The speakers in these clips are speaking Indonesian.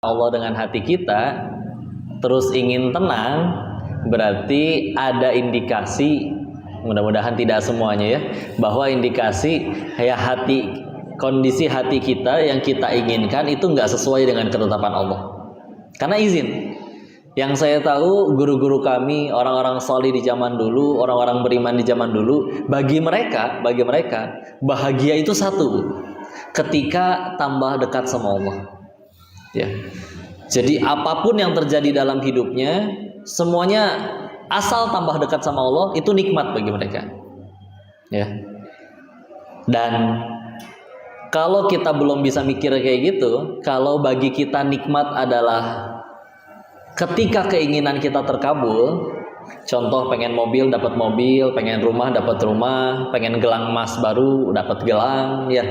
Allah dengan hati kita, terus ingin tenang, berarti ada indikasi, mudah-mudahan tidak semuanya ya, bahwa indikasi ya kondisi hati kita yang kita inginkan itu nggak sesuai dengan ketetapan Allah. Karena izin, yang saya tahu guru-guru kami, orang-orang solih di zaman dulu, orang-orang beriman di zaman dulu, bagi mereka bahagia itu satu, ketika tambah dekat sama Allah. Ya. Jadi apapun yang terjadi dalam hidupnya, semuanya asal tambah dekat sama Allah itu nikmat bagi mereka. Ya. Dan kalau kita belum bisa mikir kayak gitu, kalau bagi kita nikmat adalah ketika keinginan kita terkabul, contoh pengen mobil dapat mobil, pengen rumah dapat rumah, pengen gelang emas baru dapat gelang, ya.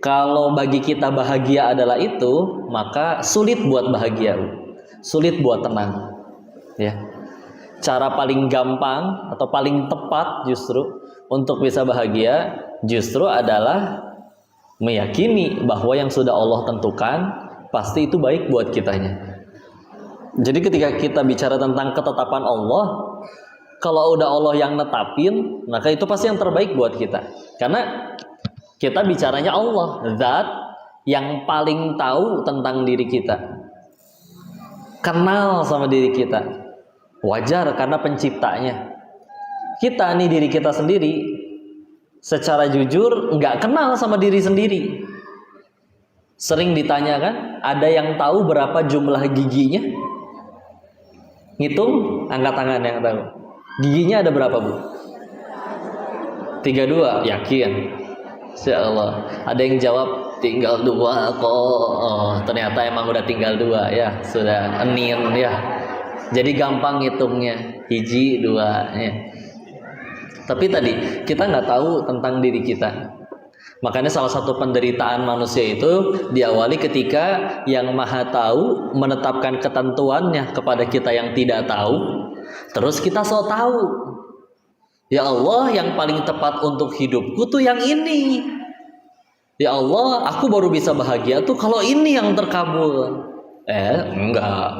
Kalau bagi kita bahagia adalah itu, maka sulit buat bahagia, sulit buat tenang, ya. Cara paling gampang atau paling tepat justru untuk bisa bahagia justru adalah meyakini bahwa yang sudah Allah tentukan pasti itu baik buat kitanya. Jadi ketika kita bicara tentang ketetapan Allah, kalau udah Allah yang netapin, maka itu pasti yang terbaik buat kita. Karena kita bicaranya Allah, zat yang paling tahu tentang diri kita, kenal sama diri kita. Wajar karena penciptanya. Kita nih diri kita sendiri, secara jujur nggak kenal sama diri sendiri. Sering ditanyakan, ada yang tahu berapa jumlah giginya? Ngitung, angkat tangan yang tahu. Giginya ada berapa, Bu? 32, yakin? Insya Allah. Ada yang jawab tinggal 2 kok. Oh, ternyata emang udah tinggal 2 ya, sudah enin ya. Jadi gampang hitungnya, hiji 2 ya. Tapi tadi kita nggak tahu tentang diri kita. Makanya salah satu penderitaan manusia itu diawali ketika yang Maha Tahu menetapkan ketentuannya kepada kita yang tidak tahu, terus kita so tahu. Ya Allah, yang paling tepat untuk hidupku tuh yang ini. Ya Allah, aku baru bisa bahagia tuh kalau ini yang terkabul. Enggak.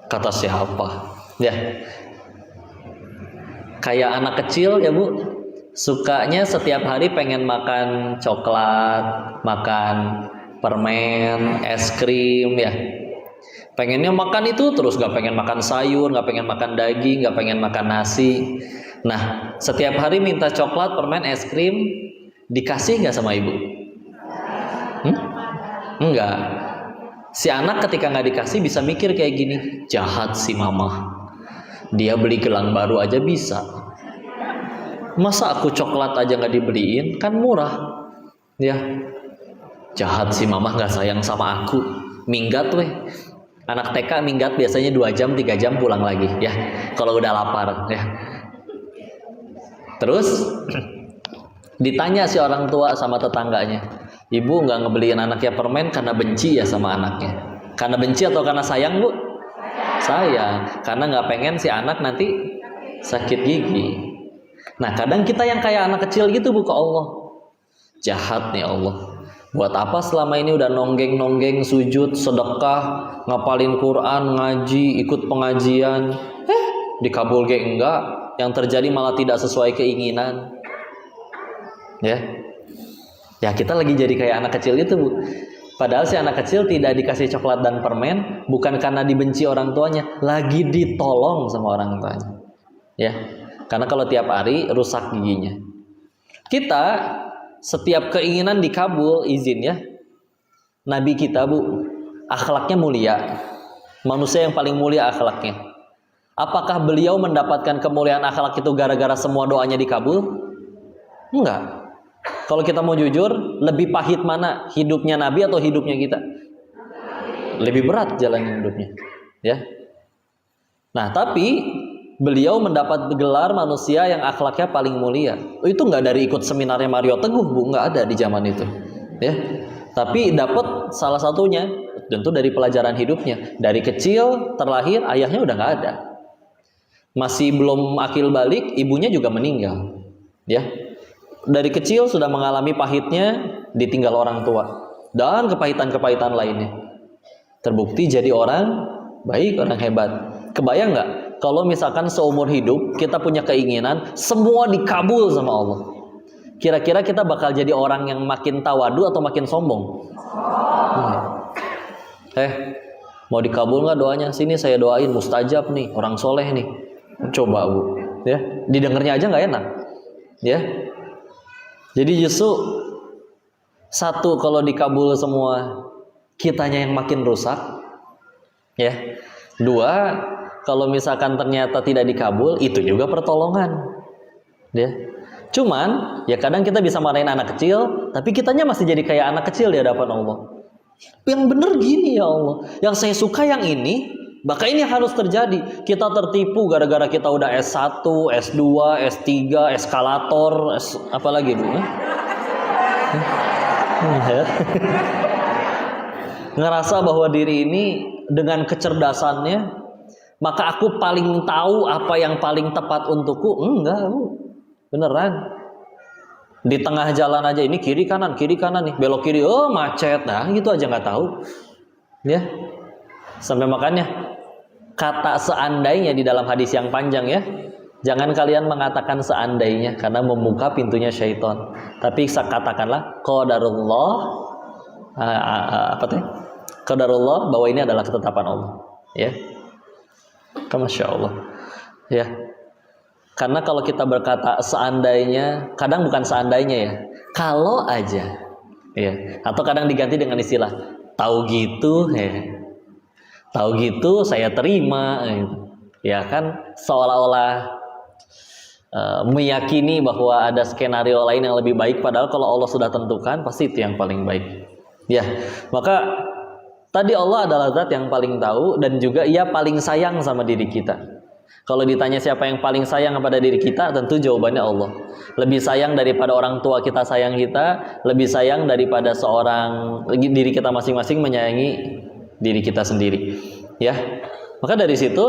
Kata siapa? Ya. Kayak anak kecil ya, Bu. Sukanya setiap hari pengen makan coklat, makan permen, es krim ya. Pengennya makan itu terus, gak pengen makan sayur, gak pengen makan daging, gak pengen makan nasi. Nah, setiap hari minta coklat, permen, es krim, dikasih gak sama ibu? Enggak. Si anak ketika gak dikasih bisa mikir kayak gini, jahat si mama. Dia beli gelang baru aja bisa. Masa aku coklat aja nggak dibeliin, kan murah, ya. Jahat si mama nggak sayang sama aku, minggat weh. Anak TK minggat biasanya 2 jam 3 jam pulang lagi, ya. Kalau udah lapar, ya. Terus ditanya si orang tua sama tetangganya, ibu nggak ngebeliin anaknya permen karena benci ya sama anaknya? Karena benci atau karena sayang, Bu? Sayang, karena nggak pengen si anak nanti sakit gigi. Nah, kadang kita yang kayak anak kecil gitu, Bu, ke Allah. Jahat nih Allah. Buat apa selama ini udah nonggeng-nonggeng, sujud, sedekah, ngapalin Quran, ngaji, ikut pengajian, dikabul ke enggak, yang terjadi malah tidak sesuai keinginan. Ya. Ya, kita lagi jadi kayak anak kecil gitu, Bu. Padahal si anak kecil tidak dikasih coklat dan permen bukan karena dibenci orang tuanya, lagi ditolong sama orang tuanya. Ya. Karena kalau tiap hari rusak giginya. Kita setiap keinginan dikabul, izin ya. Nabi kita, Bu, akhlaknya mulia. Manusia yang paling mulia akhlaknya. Apakah beliau mendapatkan kemuliaan akhlak itu gara-gara semua doanya dikabul? Enggak. Kalau kita mau jujur, lebih pahit mana, hidupnya Nabi atau hidupnya kita? Lebih berat jalan hidupnya, ya. Nah, tapi beliau mendapat gelar manusia yang akhlaknya paling mulia. Itu nggak dari ikut seminarnya Mario Teguh, Bu, nggak ada di zaman itu, ya. Tapi dapat salah satunya tentu dari pelajaran hidupnya. Dari kecil terlahir, ayahnya udah nggak ada, masih belum akil balik, ibunya juga meninggal, ya. Dari kecil sudah mengalami pahitnya ditinggal orang tua dan kepahitan-kepahitan lainnya. Terbukti jadi orang baik, orang hebat. Kebayang nggak kalau misalkan seumur hidup kita punya keinginan semua dikabul sama Allah? Kira-kira kita bakal jadi orang yang makin tawadu atau makin sombong? Mau dikabul nggak doanya? Sini saya doain, mustajab nih, orang soleh nih. Coba Bu, ya, didengarnya aja nggak enak, ya. Jadi justru satu, kalau dikabul semua, kitanya yang makin rusak, ya. Dua, kalau misalkan ternyata tidak dikabul, itu juga pertolongan, ya. Cuman, ya kadang kita bisa marahin anak kecil, tapi kitanya masih jadi kayak anak kecil di hadapan Allah. Yang bener gini ya Allah, yang saya suka yang ini, maka ini harus terjadi. Kita tertipu gara-gara kita udah S1, S2, S3, eskalator, apalagi Bu? Ngerasa bahwa diri ini dengan kecerdasannya, maka aku paling tahu apa yang paling tepat untukku. Enggak Bu, beneran. Di tengah jalan aja ini kiri kanan nih, belok kiri, oh macet, nah gitu aja nggak tahu, ya. Sampai makanya kata seandainya di dalam hadis yang panjang, ya, jangan kalian mengatakan seandainya karena membuka pintunya syaitan. Tapi katakanlah qadarullah, qadarullah, bahwa ini adalah ketetapan Allah, ya. Masya Allah, ya. Karena kalau kita berkata seandainya, kadang bukan seandainya ya, kalau aja, ya. Atau kadang diganti dengan istilah tahu gitu, ya. Tahu gitu saya terima, ya kan, seolah-olah meyakini bahwa ada skenario lain yang lebih baik, padahal kalau Allah sudah tentukan pasti itu yang paling baik, ya. Maka tadi Allah adalah zat yang paling tahu dan juga Ia paling sayang sama diri kita. Kalau ditanya siapa yang paling sayang kepada diri kita, tentu jawabannya Allah. Lebih sayang daripada orang tua kita sayang kita, lebih sayang daripada seorang diri kita masing-masing menyayangi diri kita sendiri, ya. Maka dari situ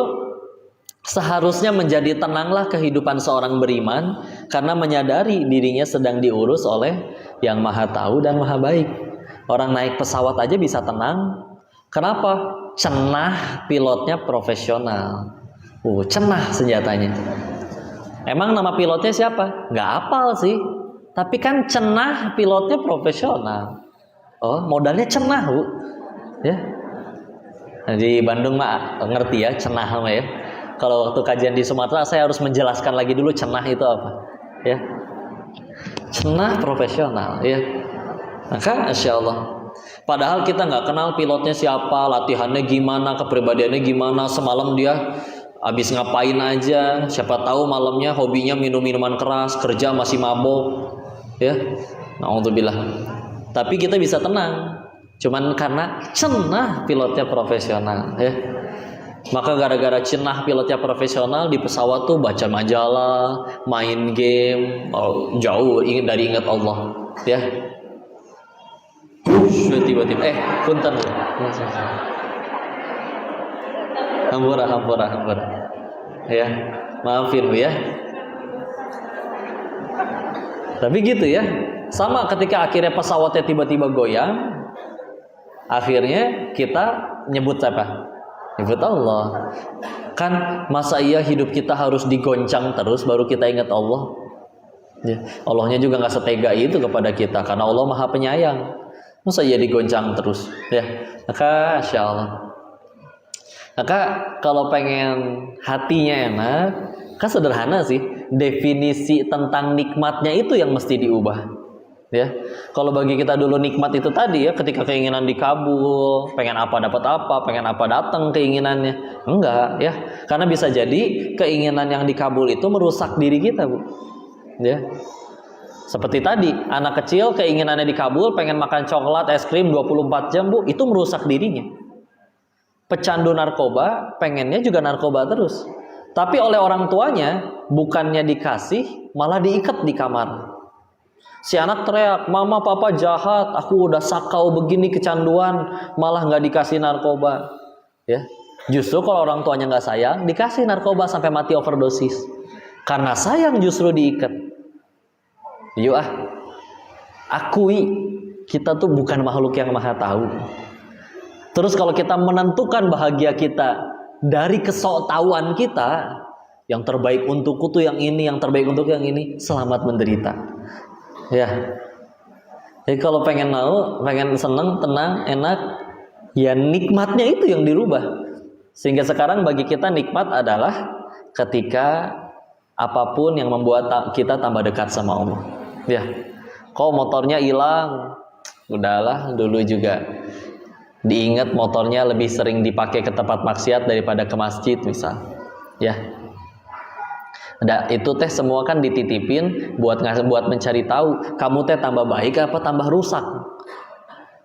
seharusnya menjadi tenanglah kehidupan seorang beriman, karena menyadari dirinya sedang diurus oleh yang Maha Tahu dan Maha Baik. Orang naik pesawat aja bisa tenang. Kenapa? Cenah pilotnya profesional. Cenah senjatanya. Emang nama pilotnya siapa? Nggak hafal sih. Tapi kan cenah pilotnya profesional. Oh, modalnya cenah Bu, ya. Nah, di Bandung mah ngerti ya cenah mah ya. Kalau waktu kajian di Sumatera saya harus menjelaskan lagi dulu cenah itu apa, ya. Cenah profesional, ya. Maka Insya Allah, padahal kita nggak kenal pilotnya siapa, latihannya gimana, kepribadiannya gimana, semalam dia habis ngapain aja, siapa tahu malamnya hobinya minum minuman keras, kerja masih mabok, ya. Na'udzubillah. Tapi kita bisa tenang, cuman karena cenah pilotnya profesional, ya. Maka gara-gara cenah pilotnya profesional, di pesawat tuh baca majalah, main game, jauh dari ingat Allah, ya. Tiba-tiba punten. Hampura. Ya, maafin Bu ya. Tapi gitu ya. Sama ketika akhirnya pesawatnya tiba-tiba goyang, akhirnya kita nyebut siapa? Nyebut Allah. Kan masa iya hidup kita harus digoncang terus baru kita ingat Allah? Ya, Allahnya juga nggak setega itu kepada kita, karena Allah Maha Penyayang. Masa iya digoncang terus? Ya, maka Insya Allah. Maka kalau pengen hatinya enak, kan sederhana sih. Definisi tentang nikmatnya itu yang mesti diubah, ya. Kalau bagi kita dulu nikmat itu tadi ya, ketika keinginan dikabul, pengen apa dapat apa, pengen apa datang keinginannya. Enggak, ya. Karena bisa jadi keinginan yang dikabul itu merusak diri kita, Bu. Ya. Seperti tadi, anak kecil keinginannya dikabul, pengen makan coklat, es krim 24 jam, Bu, itu merusak dirinya. Pecandu narkoba, pengennya juga narkoba terus. Tapi oleh orang tuanya, bukannya dikasih, malah diikat di kamar. Si anak teriak, mama papa jahat, aku udah sakau begini kecanduan, malah nggak dikasih narkoba. Ya, justru kalau orang tuanya nggak sayang, dikasih narkoba sampai mati overdosis. Karena sayang justru diikat. Yuk akui kita tuh bukan makhluk yang maha tahu. Terus kalau kita menentukan bahagia kita dari kesoktahuan kita, yang terbaik untukku tuh yang ini, yang terbaik untuk yang ini, selamat menderita. Ya. Jadi kalau pengen tahu, pengen seneng, tenang, enak, ya nikmatnya itu yang dirubah. Sehingga sekarang bagi kita nikmat adalah ketika apapun yang membuat kita tambah dekat sama Allah. Ya. Kok motornya hilang? Udahlah, dulu juga diingat motornya lebih sering dipakai ke tempat maksiat daripada ke masjid misal. Ya. Itu teh semua kan dititipin buat mencari tahu kamu teh tambah baik apa tambah rusak.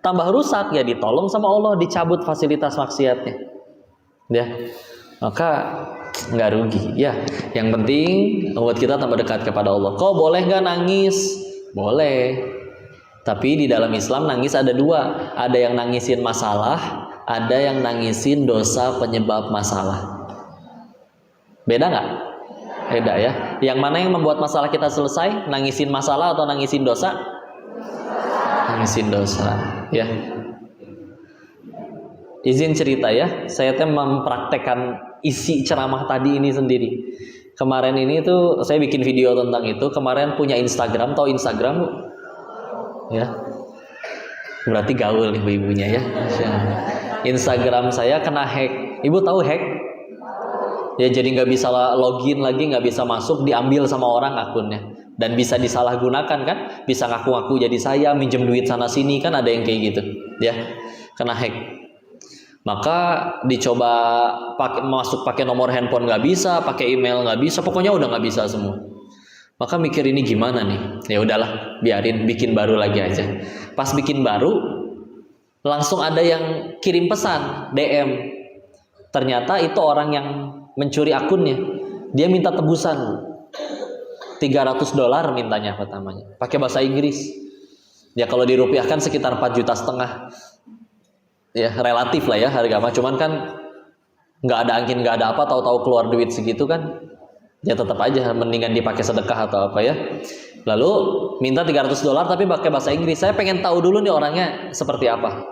Tambah rusak ya ditolong sama Allah, dicabut fasilitas maksiatnya. Ya. Maka nggak rugi. Ya. Yang penting buat kita tambah dekat kepada Allah. Kok boleh nggak nangis? Boleh. Tapi di dalam Islam nangis ada dua. Ada yang nangisin masalah, ada yang nangisin dosa penyebab masalah. Beda nggak? Beda ya. Yang mana yang membuat masalah kita selesai? Nangisin masalah atau nangisin dosa? Nangisin dosa. Ya. Izin cerita ya. Saya mempraktekkan isi ceramah tadi ini sendiri. Kemarin ini tuh saya bikin video tentang itu. Kemarin punya Instagram. Tahu Instagram Bu? Ya, berarti gaul ibu-ibunya ya. Instagram saya kena hack. Ibu tahu hack? Ya jadi nggak bisa login lagi, nggak bisa masuk, diambil sama orang akunnya. Dan bisa disalahgunakan kan? Bisa ngaku-ngaku jadi saya, minjem duit sana sini kan ada yang kayak gitu. Ya, kena hack. Maka dicoba masuk pakai nomor handphone nggak bisa, pakai email nggak bisa, pokoknya udah nggak bisa semua. Maka mikir ini gimana nih? Ya udahlah, biarin bikin baru lagi aja. Pas bikin baru, langsung ada yang kirim pesan DM. Ternyata itu orang yang mencuri akunnya. Dia minta tebusan $300 mintanya pertamanya. Pakai bahasa Inggris. Ya kalau dirupiahkan sekitar 4,5 juta. Ya relatif lah ya harga mah. Cuman kan nggak ada angin, nggak ada apa, tahu-tahu keluar duit segitu kan. Ya tetap aja mendingan dipakai sedekah atau apa ya. Lalu minta $300 tapi pakai bahasa Inggris. Saya pengen tahu dulu nih orangnya seperti apa.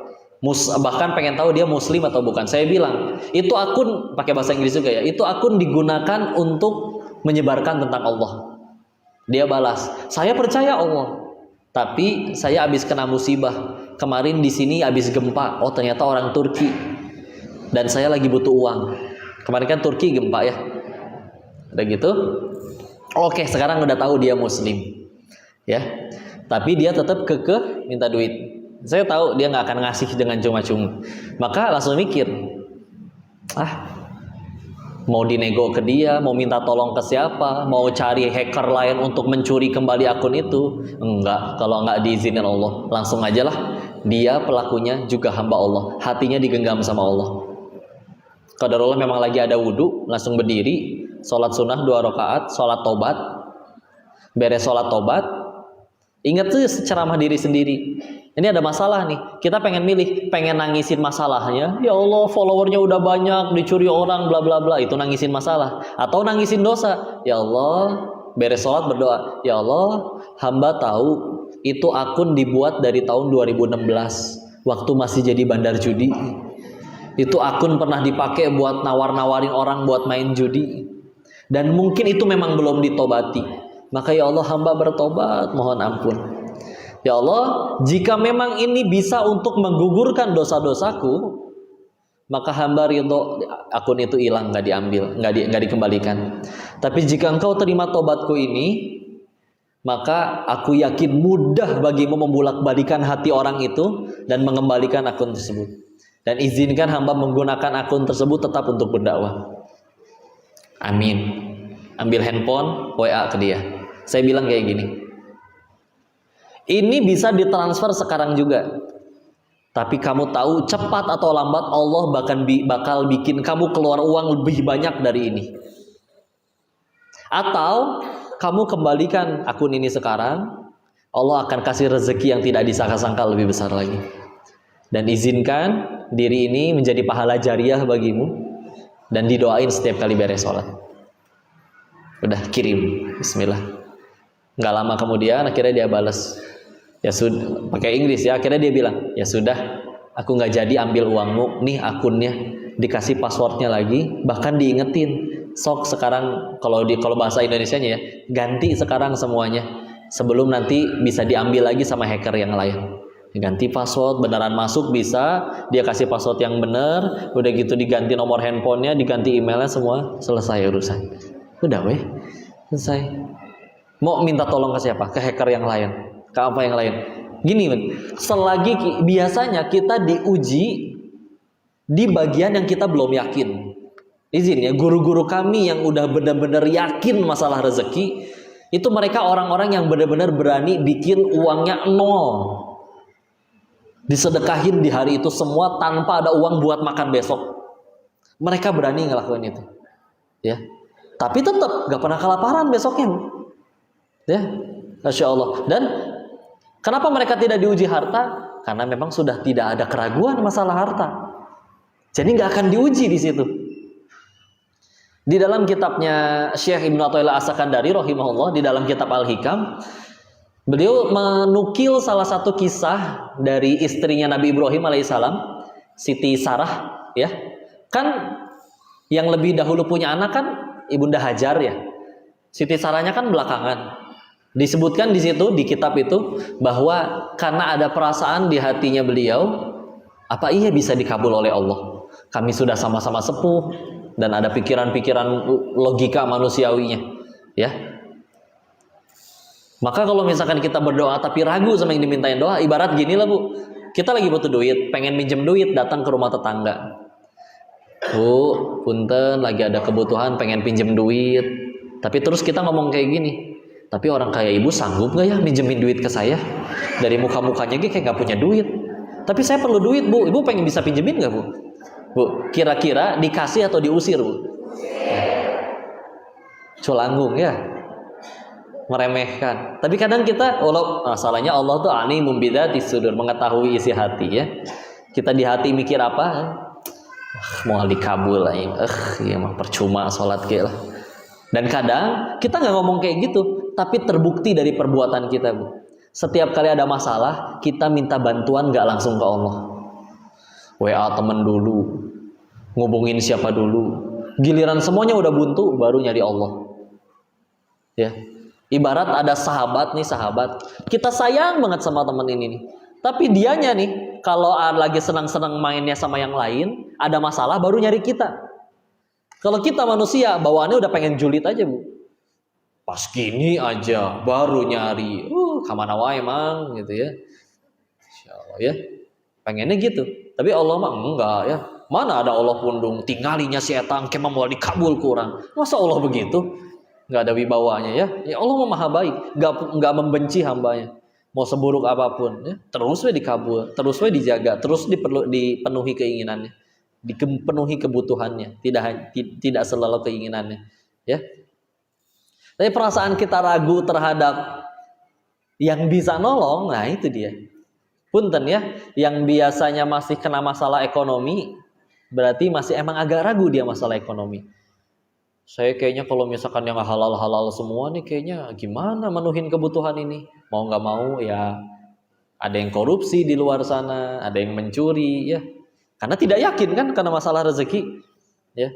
Bahkan pengen tahu dia muslim atau bukan. Saya bilang, itu akun pakai bahasa Inggris juga ya. Itu akun digunakan untuk menyebarkan tentang Allah. Dia balas, "Saya percaya Allah, tapi saya habis kena musibah. Kemarin di sini habis gempa. Oh, ternyata orang Turki. Dan saya lagi butuh uang." Kemarin kan Turki gempa ya. Udah gitu, oke sekarang udah tahu dia muslim ya, tapi dia tetap kekeh minta duit. Saya tahu dia nggak akan ngasih dengan cuma-cuma, maka langsung mikir, mau dinego ke dia, mau minta tolong ke siapa, mau cari hacker lain untuk mencuri kembali akun itu? Enggak, kalau nggak diizinin Allah, langsung aja lah. Dia pelakunya juga hamba Allah, hatinya digenggam sama Allah. Qadarullah memang lagi ada wudhu, langsung berdiri, sholat sunnah 2 rakaat, sholat tobat, beres sholat tobat, ingat tuh ceramah diri sendiri. Ini ada masalah nih, kita pengen milih, pengen nangisin masalahnya, ya Allah followernya udah banyak, dicuri orang, bla bla bla, itu nangisin masalah. Atau nangisin dosa, ya Allah, beres sholat berdoa, ya Allah, hamba tahu itu akun dibuat dari tahun 2016, waktu masih jadi bandar judi. Itu akun pernah dipakai buat nawar-nawarin orang buat main judi. Dan mungkin itu memang belum ditobati. Maka ya Allah hamba bertobat, mohon ampun. Ya Allah, jika memang ini bisa untuk menggugurkan dosa-dosaku, maka hamba ridho akun itu hilang, nggak diambil, nggak dikembalikan. Tapi jika engkau terima tobatku ini, maka aku yakin mudah bagimu membulak-balikan hati orang itu dan mengembalikan akun tersebut. Dan izinkan hamba menggunakan akun tersebut tetap untuk berdakwah. Amin. Ambil handphone, WA ke dia. Saya bilang kayak gini. Ini bisa ditransfer sekarang juga. Tapi kamu tahu cepat atau lambat Allah bakal bikin kamu keluar uang lebih banyak dari ini. Atau kamu kembalikan akun ini sekarang, Allah akan kasih rezeki yang tidak disangka-sangka lebih besar lagi. Dan izinkan diri ini menjadi pahala jariah bagimu dan didoain setiap kali beres sholat. Udah kirim, bismillah. Nggak lama kemudian akhirnya dia balas, ya sudah, pakai Inggris ya. Akhirnya dia bilang, ya sudah, Aku nggak jadi ambil uangmu, nih akunnya, dikasih passwordnya lagi, bahkan diingetin, sok sekarang kalau bahasa Indonesianya ya, ganti sekarang semuanya, sebelum nanti bisa diambil lagi sama hacker yang lain. Ganti password, beneran masuk bisa, dia kasih password yang bener, udah gitu diganti nomor handphonenya, diganti emailnya, semua selesai urusan. Udah weh, selesai. Mau minta tolong ke siapa? Ke hacker yang lain, ke apa yang lain? Gini men, selagi biasanya kita diuji di bagian yang kita belum yakin. Izin ya, guru-guru kami yang udah benar-benar yakin masalah rezeki, itu mereka orang-orang yang benar-benar berani bikin uangnya nol, disedekahin di hari itu semua tanpa ada uang buat makan besok. Mereka berani ngelakuin itu, ya. Tapi tetap gak pernah kelaparan besoknya, ya, Masya Allah. Dan kenapa mereka tidak diuji harta? Karena memang sudah tidak ada keraguan masalah harta. Jadi nggak akan diuji di situ. Di dalam kitabnya Syekh Ibnu Athaillah As-Sakandari rahimahullah, di dalam kitab Al-Hikam, beliau menukil salah satu kisah dari istrinya Nabi Ibrahim alaihissalam, Siti Sarah, ya. Kan yang lebih dahulu punya anak kan Ibunda Hajar ya. Siti Sarahnya kan belakangan. Disebutkan di situ di kitab itu bahwa karena ada perasaan di hatinya beliau, apa iya bisa dikabul oleh Allah? Kami sudah sama-sama sepuh dan ada pikiran-pikiran logika manusiawinya, ya. Maka kalau misalkan kita berdoa tapi ragu sama yang dimintain doa, ibarat gini lah Bu, kita lagi butuh duit, pengen minjem duit, datang ke rumah tetangga. Bu, punten lagi ada kebutuhan pengen pinjem duit. Tapi terus kita ngomong kayak gini, tapi orang kaya ibu sanggup gak ya minjemin duit ke saya? Dari muka-mukanya kayak gak punya duit. Tapi saya perlu duit Bu, ibu pengen bisa pinjemin gak Bu? Bu, kira-kira dikasih atau diusir Bu? Culanggung ya, meremehkan. Tapi kadang kita, masalahnya Allah tuh alimum bidzati sudur, mengetahui isi hati ya. Kita di hati mikir apa? Mau dikabul lah ya mah percuma sholat kayak lah. Dan kadang kita nggak ngomong kayak gitu, tapi terbukti dari perbuatan kita Bu. Setiap kali ada masalah, kita minta bantuan nggak langsung ke Allah. WA temen dulu, ngubungin siapa dulu. Giliran semuanya udah buntu, baru nyari Allah. Ya, ibarat ada sahabat nih, kita sayang banget sama temen ini nih. Tapi dianya nih, kalau lagi senang-senang mainnya sama yang lain, ada masalah baru nyari kita. Kalau kita manusia, bawaannya udah pengen julid aja Bu. Pas gini aja, baru nyari. Kamana wae emang gitu ya. Insya Allah ya. Pengennya gitu. Tapi Allah mah enggak ya. Mana ada Allah pundung, tinggalinya si etang, kemah mau dikabul kurang. Masa Allah begitu? Enggak ada wibawanya ya. Ya Allah mah maha baik. Enggak membenci hambanya. Mau seburuk apapun. Ya. Terus we dikabul, terus we dijaga, terus dipenuhi keinginannya. Dipenuhi kebutuhannya, tidak selalu keinginannya, ya. Tapi perasaan kita ragu terhadap yang bisa nolong, nah itu dia. Punten ya, yang biasanya masih kena masalah ekonomi, berarti masih emang agak ragu dia masalah ekonomi. Saya kayaknya kalau misalkan yang halal-halal semua nih, kayaknya gimana menuhin kebutuhan ini? Mau nggak mau ya, ada yang korupsi di luar sana, ada yang mencuri, ya. Karena tidak yakin kan karena masalah rezeki, ya.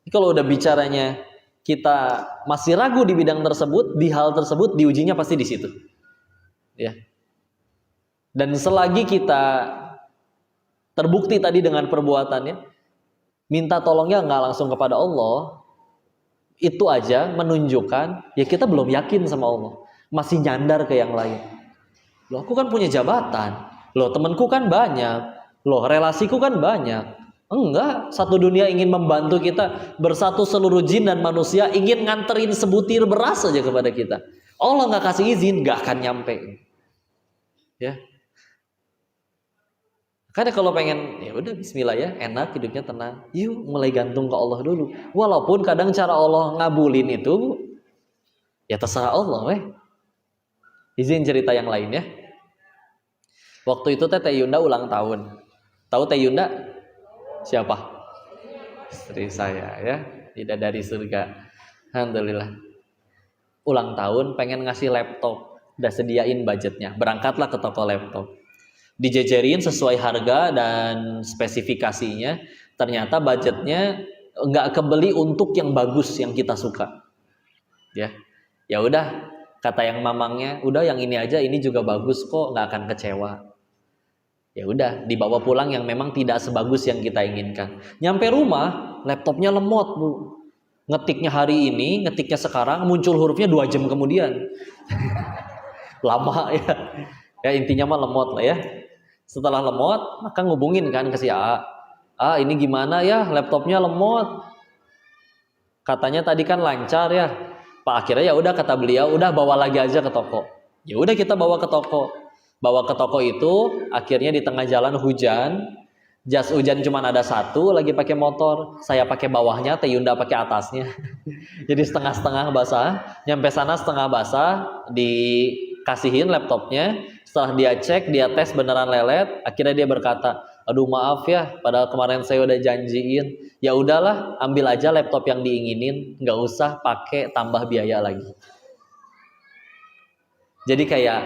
Kalau udah bicaranya kita masih ragu di bidang tersebut, di hal tersebut, diujinya pasti di situ, ya. Dan selagi kita terbukti tadi dengan perbuatannya, minta tolongnya nggak langsung kepada Allah, itu aja menunjukkan ya kita belum yakin sama Allah, masih nyandar ke yang lain. Loh, aku kan punya jabatan, loh temanku kan banyak. Loh, relasiku kan banyak. Enggak, satu dunia ingin membantu kita, bersatu seluruh jin dan manusia ingin nganterin sebutir beras saja kepada kita. Allah nggak kasih izin, nggak akan nyampe. Ya. Karena kalau pengen, ya udah Bismillah ya, enak hidupnya tenang. Yuk mulai gantung ke Allah dulu. Walaupun kadang cara Allah ngabulin itu, ya terserah Allah, weh. Izin cerita yang lain ya. Waktu itu Teh Yunda ulang tahun. Tahu Teh Yunda? Siapa? Istri saya ya, tidak dari surga. Alhamdulillah. Ulang tahun pengen ngasih laptop, udah sediain budgetnya. Berangkatlah ke toko laptop. dijejerin sesuai harga dan spesifikasinya, ternyata budgetnya nggak kebeli untuk yang bagus yang kita suka. Ya udah, kata yang mamangnya, udah yang ini aja, ini juga bagus kok, nggak akan kecewa. Ya udah, dibawa pulang yang memang tidak sebagus yang kita inginkan. Nyampe rumah, laptopnya lemot, Bu. Ngetiknya hari ini, ngetiknya sekarang, muncul hurufnya 2 jam kemudian. Lama ya. Ya intinya mah lemot lah ya. Setelah lemot, maka ngubungin kan ke si A. Ini gimana ya, laptopnya lemot. Katanya tadi kan lancar ya. Pak, akhirnya ya udah, kata beliau, udah bawa lagi aja ke toko. Ya udah, kita bawa ke toko. Bawa ke toko itu, akhirnya di tengah jalan hujan. Jas hujan cuma ada 1, lagi pakai motor. Saya pakai bawahnya, Teh Yunda pakai atasnya. Jadi setengah-setengah basah. Nyampe sana setengah basah, dikasihin laptopnya. Setelah dia cek, dia tes beneran lelet. Akhirnya dia berkata, aduh maaf ya, padahal kemarin saya udah janjiin. Ya udahlah, ambil aja laptop yang diinginin, nggak usah pakai tambah biaya lagi. Jadi kayak,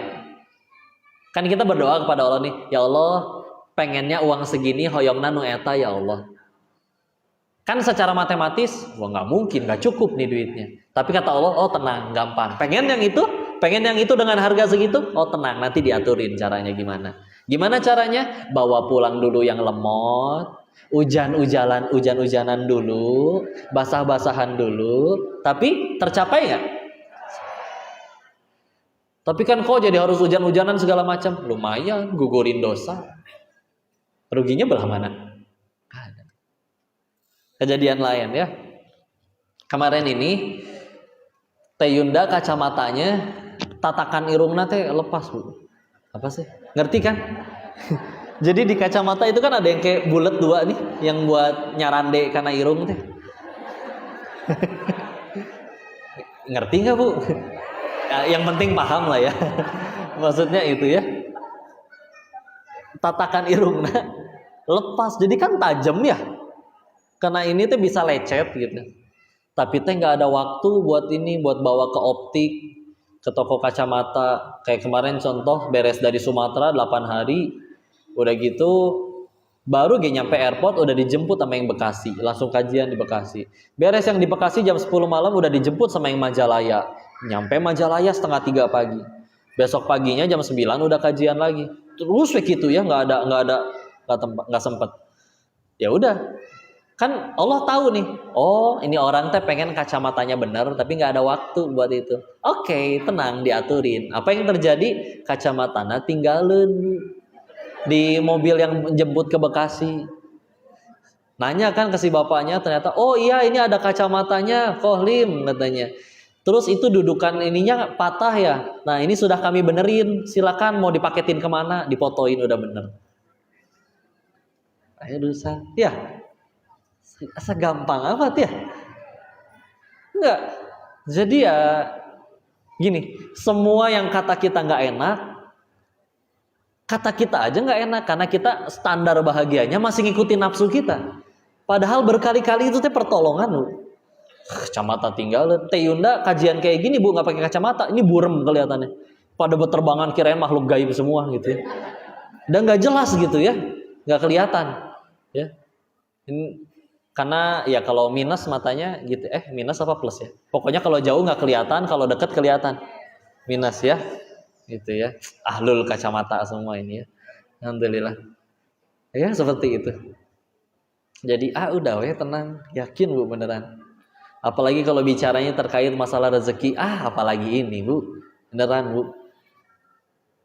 kan kita berdoa kepada Allah nih, ya Allah, pengennya uang segini, hoyongna nu eta ya Allah. Kan secara matematis, wah nggak mungkin, nggak cukup nih duitnya. Tapi kata Allah, oh tenang, gampang. Pengen yang itu dengan harga segitu, oh tenang, nanti diaturin caranya gimana. Gimana caranya? Bawa pulang dulu yang lemot, hujan-hujanan dulu, basah-basahan dulu, tapi tercapai nggak? Tapi kan kok jadi harus hujan-hujanan segala macam? Lumayan, gugurin dosa. Ruginya belah mana? Ada. Kejadian lain ya. Kemarin ini Teh Yunda kacamatanya tatakan irungna teh lepas, Bu. Apa sih? Ngerti kan? Jadi di kacamata itu kan ada yang kayak bulat 2 nih, yang buat nyarande karena irung teh. Ngerti nggak, Bu? Ya, yang penting paham lah ya. Maksudnya itu ya. Tatakan irungna lepas, jadi kan tajam ya. Karena ini tuh bisa lecet gitu. Tapi teh nggak ada waktu buat ini, buat bawa ke optik, ke toko kacamata. Kayak kemarin contoh beres dari Sumatera 8 hari, udah gitu baru nyampe airport udah dijemput sama yang Bekasi, langsung kajian di Bekasi. Beres yang di Bekasi jam 10 malam udah dijemput sama yang Majalaya. Nyampe Majalaya 2:30 pagi. Besok paginya jam 9 udah kajian lagi. Terus begitu ya, nggak sempet. Ya udah. Kan Allah tahu nih, oh ini orang teh pengen kacamatanya bener, tapi nggak ada waktu buat itu. Oke, tenang, diaturin. Apa yang terjadi? Kacamatanya tinggalin di mobil yang jemput ke Bekasi. Nanya kan ke si bapaknya, ternyata, oh iya ini ada kacamatanya, Kohlim katanya. Terus itu dudukan ininya patah ya. Nah ini sudah kami benerin, silakan mau dipaketin kemana, dipotoin udah bener. Ayo dosa, ya. Asa gampang amat ya? Enggak. Jadi ya gini, semua yang kata kita nggak enak, kata kita aja nggak enak karena kita standar bahagianya masih ngikutin nafsu kita. Padahal berkali-kali itu teh pertolongan loh. Kacamata tinggal. Teh Yunda kajian kayak gini, Bu, nggak pakai kacamata, ini burem kelihatannya. Pada berterbangan kirain makhluk gaib semua gitu ya. Dan nggak jelas gitu ya, nggak kelihatan ya. Ini karena ya kalau minus matanya gitu, minus apa plus ya? Pokoknya kalau jauh nggak kelihatan, kalau dekat kelihatan. Minus ya, gitu ya. Ahlul kacamata semua ini ya. Alhamdulillah. Ya seperti itu. Jadi udah tenang, yakin Bu beneran. Apalagi kalau bicaranya terkait masalah rezeki, apalagi ini Bu, beneran Bu.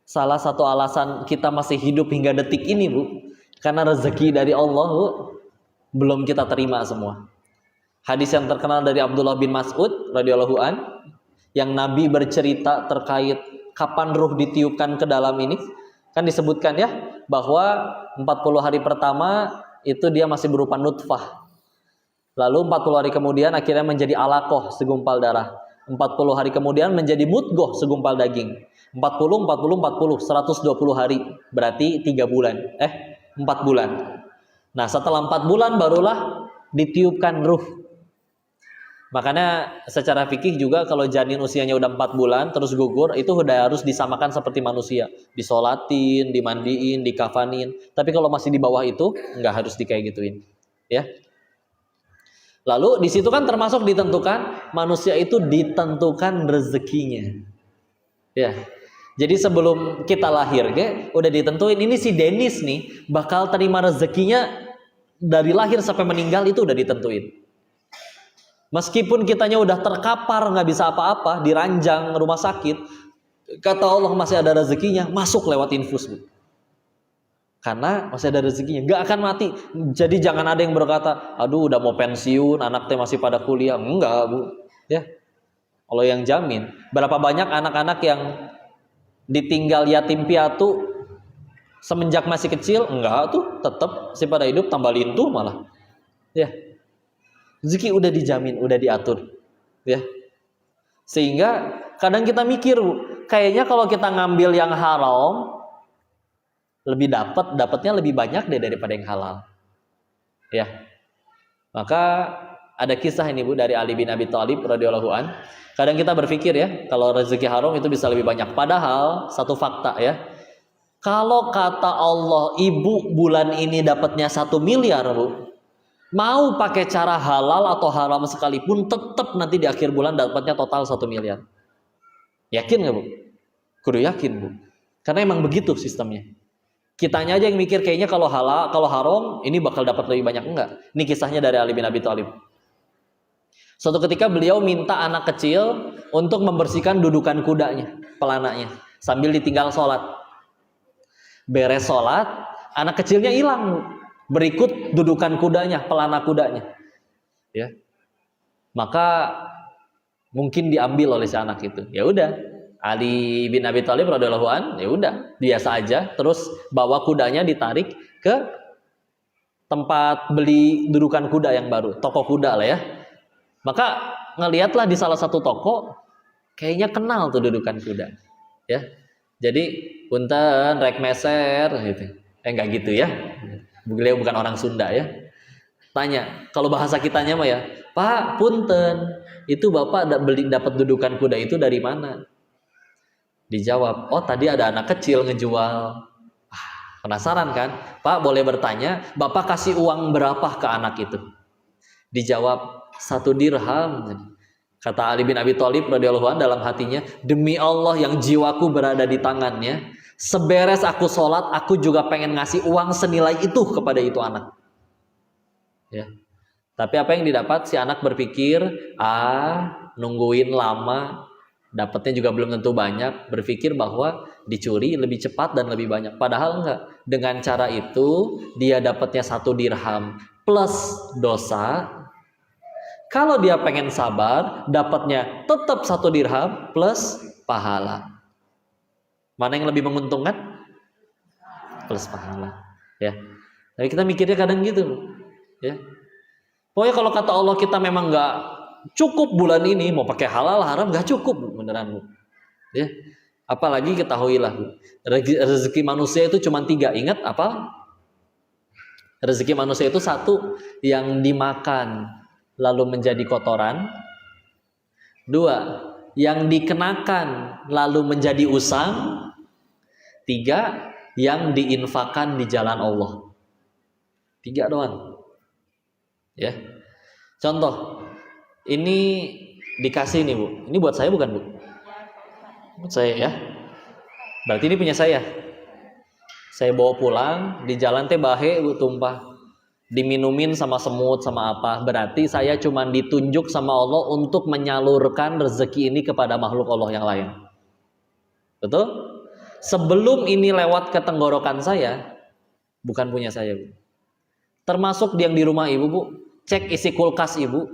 Salah satu alasan kita masih hidup hingga detik ini Bu, karena rezeki dari Allah Bu. Belum kita terima semua. Hadis yang terkenal dari Abdullah bin Mas'ud radhiyallahu an, yang Nabi bercerita terkait kapan ruh ditiupkan ke dalam ini, kan disebutkan ya bahwa 40 hari pertama itu dia masih berupa nutfah. Lalu 40 hari kemudian akhirnya menjadi alaqah, segumpal darah. 40 hari kemudian menjadi mudghah, segumpal daging. 40 120 hari, berarti 4 bulan. Nah setelah 4 bulan barulah ditiupkan ruh. Makanya secara fikih juga kalau janin usianya udah 4 bulan terus gugur, itu udah harus disamakan seperti manusia, disolatin, dimandiin, dikafanin. Tapi kalau masih di bawah itu nggak harus kayak gituin, ya. Lalu di situ kan termasuk ditentukan, manusia itu ditentukan rezekinya, ya. Jadi sebelum kita lahir, udah ditentuin ini si Denis nih bakal terima rezekinya dari lahir sampai meninggal, itu udah ditentuin. Meskipun kitanya udah terkapar, nggak bisa apa-apa, diranjang rumah sakit, kata Allah masih ada rezekinya, masuk lewat infus, Bu. Karena masih ada rezekinya, nggak akan mati. Jadi jangan ada yang berkata, aduh udah mau pensiun, anaknya masih pada kuliah. Enggak, Bu. Ya, Allah yang jamin. Berapa banyak anak-anak yang ditinggal yatim piatu semenjak masih kecil? Enggak tuh, tetap masih pada hidup, tambah lintu malah. Ya. Rezeki udah dijamin, udah diatur, ya. Sehingga kadang kita mikir, Bu, kayaknya kalau kita ngambil yang haram lebih dapatnya lebih banyak deh daripada yang halal. Ya. Maka ada kisah ini, Bu, dari Ali bin Abi Thalib radhiyallahu an. Kadang kita berpikir ya, kalau rezeki haram itu bisa lebih banyak. Padahal satu fakta ya. Kalau kata Allah, ibu bulan ini dapatnya 1 miliar, Bu. Mau pakai cara halal atau haram sekalipun, tetap nanti di akhir bulan dapatnya total 1 miliar. Yakin nggak, Bu? Kudu yakin, Bu. Karena emang begitu sistemnya. Kitanya aja yang mikir kayaknya kalau halal, kalau haram ini bakal dapat lebih banyak. Enggak. Ini kisahnya dari Ali bin Abi Thalib. Suatu ketika beliau minta anak kecil untuk membersihkan dudukan kudanya, pelananya, sambil ditinggal sholat. Beres sholat, anak kecilnya hilang, Bu. Berikut dudukan kudanya, pelana kudanya, ya. Maka mungkin diambil oleh si anak itu. Ya udah, Ali bin Abi Thalib radhiyallahu an, ya udah, biasa aja. Terus bawa kudanya ditarik ke tempat beli dudukan kuda yang baru, toko kuda lah ya. Maka ngelihatlah di salah satu toko, kayaknya kenal tuh dudukan kuda, ya. Jadi punten rek meser gitu. Enggak gitu ya. Beliau bukan orang Sunda ya. Tanya, kalau bahasa kitanya mah ya, Pak, punten, itu Bapak dapat dudukan kuda itu dari mana? Dijawab, oh tadi ada anak kecil ngejual. Penasaran kan? Pak, boleh bertanya, Bapak kasih uang berapa ke anak itu? Dijawab, 1 dirham. Kata Ali bin Abi Thalib radhiyallahu anhu dalam hatinya, demi Allah yang jiwaku berada di tangannya, seberes aku sholat, aku juga pengen ngasih uang senilai itu kepada itu anak. Ya. Tapi apa yang didapat? Si anak berpikir, nungguin lama, dapatnya juga belum tentu banyak, berpikir bahwa dicuri lebih cepat dan lebih banyak. Padahal enggak. Dengan cara itu, dia dapatnya 1 dirham plus dosa. Kalau dia pengen sabar, dapatnya tetap 1 dirham plus pahala. Mana yang lebih menguntungkan? Plus pahala, ya. Tapi kita mikirnya kadang gitu, ya. Pokoknya kalau kata Allah kita memang nggak cukup bulan ini, mau pakai halal haram nggak cukup, beneran, Bu. Ya. Apalagi ketahuilah, Bu, rezeki manusia itu cuma 3. Ingat apa? Rezeki manusia itu 1 yang dimakan lalu menjadi kotoran, 2 yang dikenakan lalu menjadi usang, 3 yang diinfakkan di jalan Allah. 3 doang. Ya. Contoh, ini dikasih nih, Bu. Ini buat saya bukan, Bu? Buat saya ya. Berarti ini punya saya. Saya bawa pulang, di jalan teh bahe, Bu, tumpah. Diminumin sama semut sama apa. Berarti saya cuma ditunjuk sama Allah untuk menyalurkan rezeki ini kepada makhluk Allah yang lain. Betul? Sebelum ini lewat ke tenggorokan saya, bukan punya saya, Bu. Termasuk yang di rumah Ibu, Bu. Cek isi kulkas Ibu.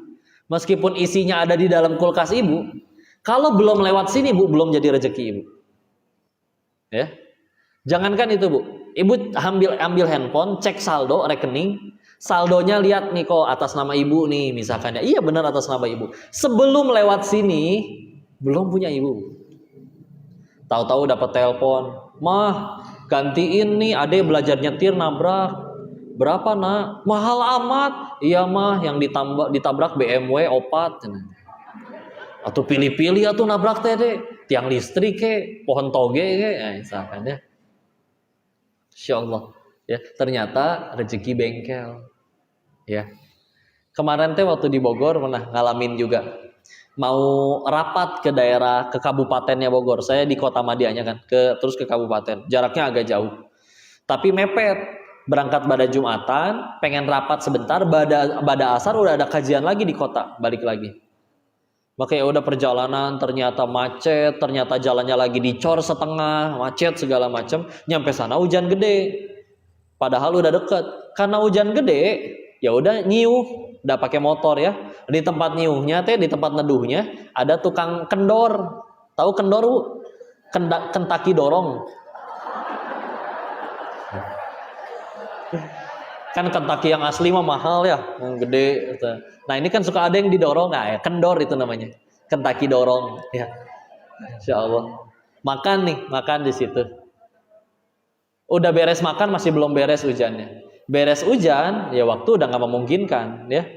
Meskipun isinya ada di dalam kulkas Ibu, kalau belum lewat sini, Bu, belum jadi rezeki Ibu. Ya. Jangankan itu, Bu. Ibu ambil handphone, cek saldo rekening, saldonya lihat nih kok atas nama Ibu nih misalkan ya. Iya benar atas nama Ibu. Sebelum lewat sini belum punya Ibu. Tahu-tahu dapat telepon, "Mah, gantiin nih Ade belajar nyetir nabrak. berapa nak? Mahal amat. Iya mah, yang ditabrak BMW opat. Atau pilih-pilih atau nabrak teh deh, tiang listrik ke, pohon toge ke, misalkan ya. Insya Allah, ya ternyata rezeki bengkel. Ya, kemarin teh waktu di Bogor pernah ngalamin juga. Mau rapat ke daerah, ke kabupatennya Bogor. Saya di kota Madianya kan, terus ke kabupaten. Jaraknya agak jauh. Tapi mepet. Berangkat pada Jumatan, pengen rapat sebentar, pada asar udah ada kajian lagi di kota, balik lagi. Maka ya udah perjalanan, ternyata macet, ternyata jalannya lagi dicor setengah, macet segala macam. Nyampe sana hujan gede. Padahal udah deket. Karena hujan gede, ya udah nyiuh. Udah pakai motor ya. Di tempat nyiuhnya teh, di tempat neduhnya ada tukang kendor. Tahu kendor, Bu? Kentaki dorong. Kan kentaki yang asli mah mahal ya, yang gede. Nah, ini kan suka ada yang didorong, nah ya kendor itu namanya. Kentaki dorong ya. Insya Allah. Makan di situ. Udah beres makan masih belum beres hujannya. Beres hujan, ya waktu udah nggak memungkinkan, ya,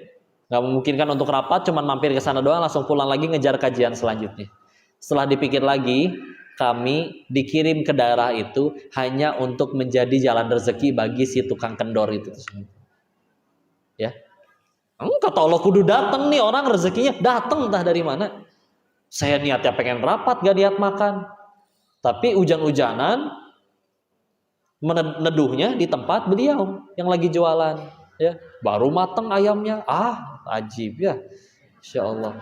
nggak memungkinkan untuk rapat, cuman mampir ke sana doang, langsung pulang lagi ngejar kajian selanjutnya. Setelah dipikir lagi, kami dikirim ke daerah itu hanya untuk menjadi jalan rezeki bagi si tukang kendor itu. Ya, kata Allah kudu datang nih orang rezekinya datang entah dari mana. Saya niatnya pengen rapat, gak niat makan, tapi hujan-hujanan. Meneduhnya di tempat beliau yang lagi jualan, ya baru mateng ayamnya, ajib ya, Insya Allah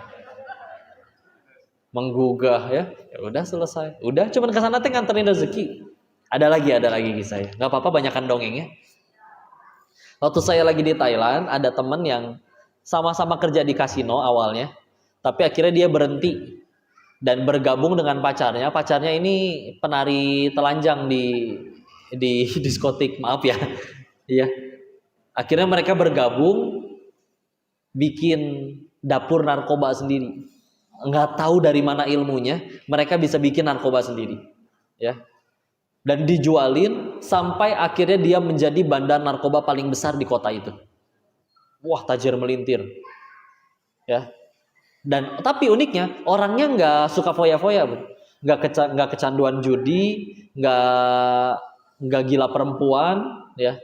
menggugah ya, ya udah selesai, udah cuman kesana teh nganterin rezeki. Ada lagi kisahnya, nggak apa-apa banyakan dongengnya. Waktu saya lagi di Thailand, ada temen yang sama-sama kerja di kasino awalnya, tapi akhirnya dia berhenti dan bergabung dengan pacarnya. Pacarnya ini penari telanjang di diskotik, maaf ya. Iya. Akhirnya mereka bergabung bikin dapur narkoba sendiri. Nggak tahu dari mana ilmunya, mereka bisa bikin narkoba sendiri. Ya. Dan dijualin sampai akhirnya dia menjadi bandar narkoba paling besar di kota itu. Wah, tajir melintir. Ya. Dan tapi uniknya orangnya nggak suka foya-foya, nggak kecanduan judi, nggak gila perempuan, ya.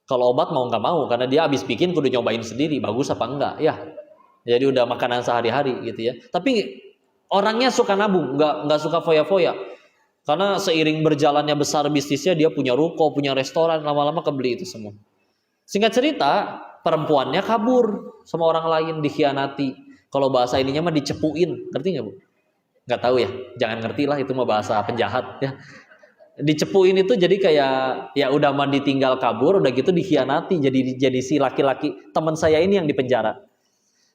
Kalau obat mau nggak mau, karena dia habis bikin kudu nyobain sendiri, bagus apa enggak, ya. Jadi udah makanan sehari-hari gitu ya. Tapi orangnya suka nabung, nggak suka foya-foya. Karena seiring berjalannya besar bisnisnya, dia punya ruko, punya restoran, lama-lama kebeli itu semua. Singkat cerita, perempuannya kabur sama orang lain, dikhianati. Kalau bahasa ininya mah dicepuin, ngerti nggak Bu? Nggak tahu ya, jangan ngerti lah, itu mah bahasa penjahat ya. Dicepuin itu jadi kayak ya udah mah ditinggal kabur, udah gitu dikhianati, jadi si laki-laki teman saya ini yang dipenjara.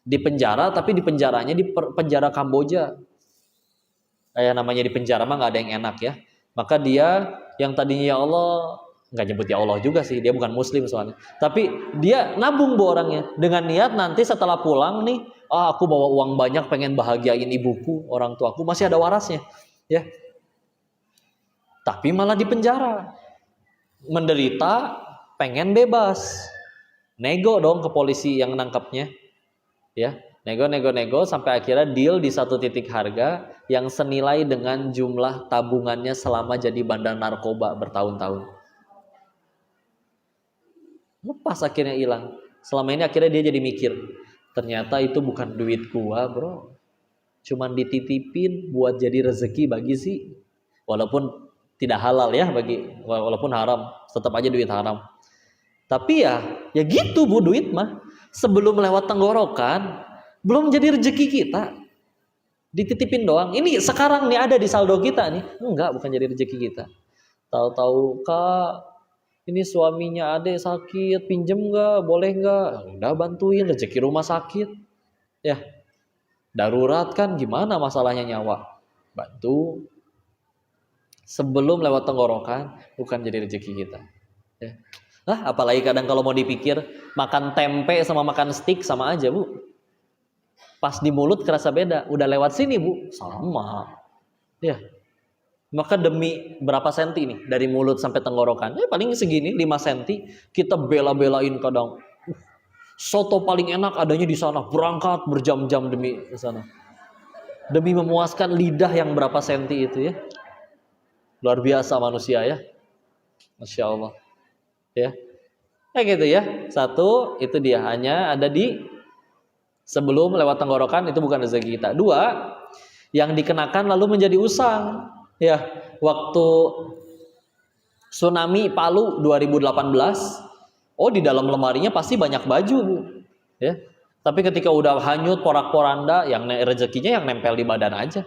Dipenjara, tapi di penjaranya di penjara Kamboja. Kayak namanya di penjara mah nggak ada yang enak ya. Maka dia yang tadinya ya Allah, nggak nyebut ya Allah juga sih, dia bukan muslim soalnya. Tapi dia nabung bu orangnya dengan niat nanti setelah pulang nih, aku bawa uang banyak pengen bahagiain ibuku, orang tuaku, masih ada warasnya, ya. Tapi malah di penjara, menderita, pengen bebas, nego dong ke polisi yang nangkapnya, ya, nego sampai akhirnya deal di satu titik harga yang senilai dengan jumlah tabungannya selama jadi bandar narkoba bertahun-tahun. Lepas akhirnya hilang. Selama ini akhirnya dia jadi mikir, ternyata itu bukan duit gua bro, cuman dititipin buat jadi rezeki bagi si, walaupun tidak halal ya, walaupun haram, tetap aja duit haram. Tapi ya gitu bu, duit mah sebelum lewat tenggorokan belum jadi rezeki kita, dititipin doang. Ini sekarang nih ada di saldo kita nih, enggak, bukan jadi rezeki kita. Tahu-tahu kak, ini suaminya adek sakit, pinjem nggak, boleh nggak? Udah bantuin, rezeki rumah sakit, ya darurat kan, gimana masalahnya nyawa, bantu. Sebelum lewat tenggorokan bukan jadi rezeki kita, ya. Apalagi kadang kalau mau dipikir, makan tempe sama makan steak sama aja bu. Pas di mulut kerasa beda, udah lewat sini bu sama, ya Maka demi berapa senti nih dari mulut sampai tenggorokan? Paling segini 5 senti kita bela-belain kadang. Soto paling enak adanya di sana, berangkat berjam-jam demi ke sana. Demi memuaskan lidah yang berapa senti itu ya. Luar biasa manusia ya. Masya Allah. Ya. Kayak gitu ya. Satu, itu dia hanya ada di sebelum lewat tenggorokan, itu bukan rezeki kita. Dua, yang dikenakan lalu menjadi usang. Ya, waktu tsunami Palu 2018, di dalam lemarinya pasti banyak baju, Bu. Ya. Tapi ketika udah hanyut porak-poranda, yang rezekinya yang nempel di badan aja.